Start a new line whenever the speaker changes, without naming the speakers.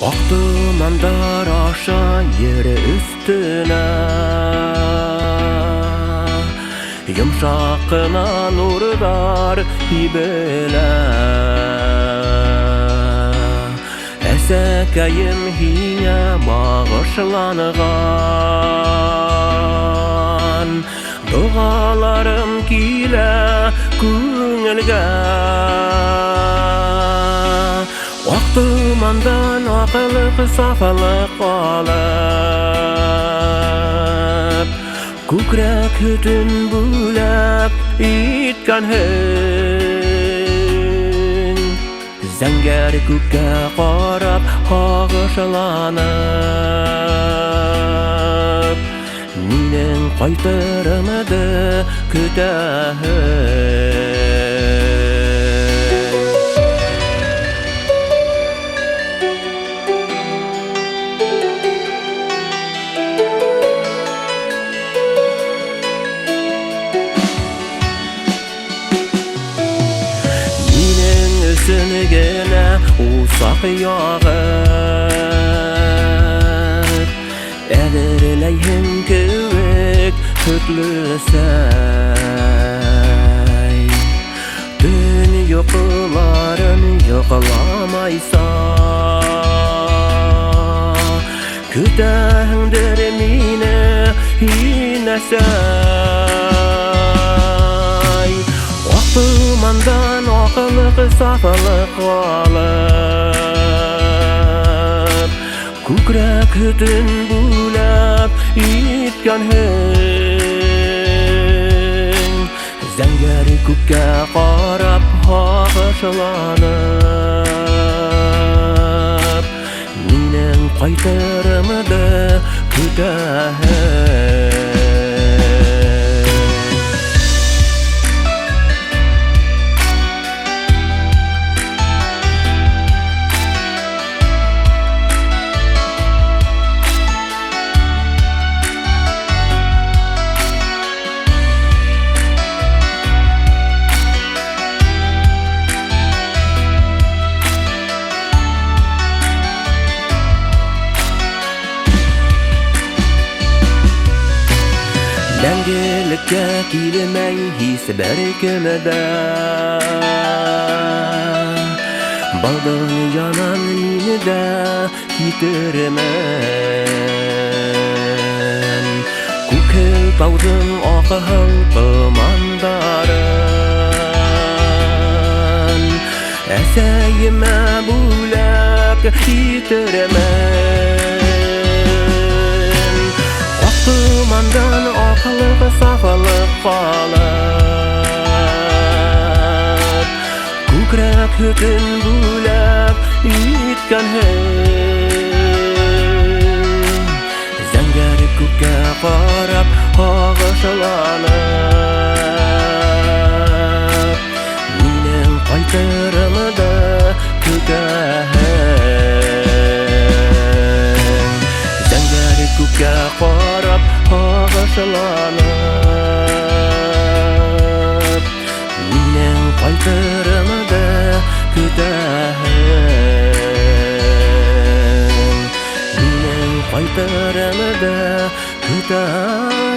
Aktımandar aşa yere üstüne Yumşakına nurlar hibele Esekeyim hiye bağışlanıgan Dualarım kile күңелгә Вақтымандан ақылық сафалық алып Күкрәк хүтін бүләп иткәнһең Зәңгәр күккә қарап ағышыланып Минең қайтырымды көтәһең Gene usaq yağır Edirleyhin kövek hütlüsey Dün yoqıların yoqlamaysa Kütəhindir mine hinesey Vaqtımandan aqılıq safalıq alıb Күкрәк хүтін бүләп иткәнһең Зәңгәр күккә қарап ағышыланып Минең қайтырымды көтәһең Мәңгелеккә килмәй һис бәркемдә Был дөньянан мине дә китермән Күкһел тауның акыл томандарын Әсәйемә бүләк китермән Вақтымандан ақылық сафалық қалып Күкрәк хүтін бүләп иткәнһең Зәңгәр күккә қарап ағышыланып Минең қайтырымды көтәһең Зәңгәр күккә қарап ағышыланып Минең қайтырымды көтәһең Минең қайтырымды көтәһең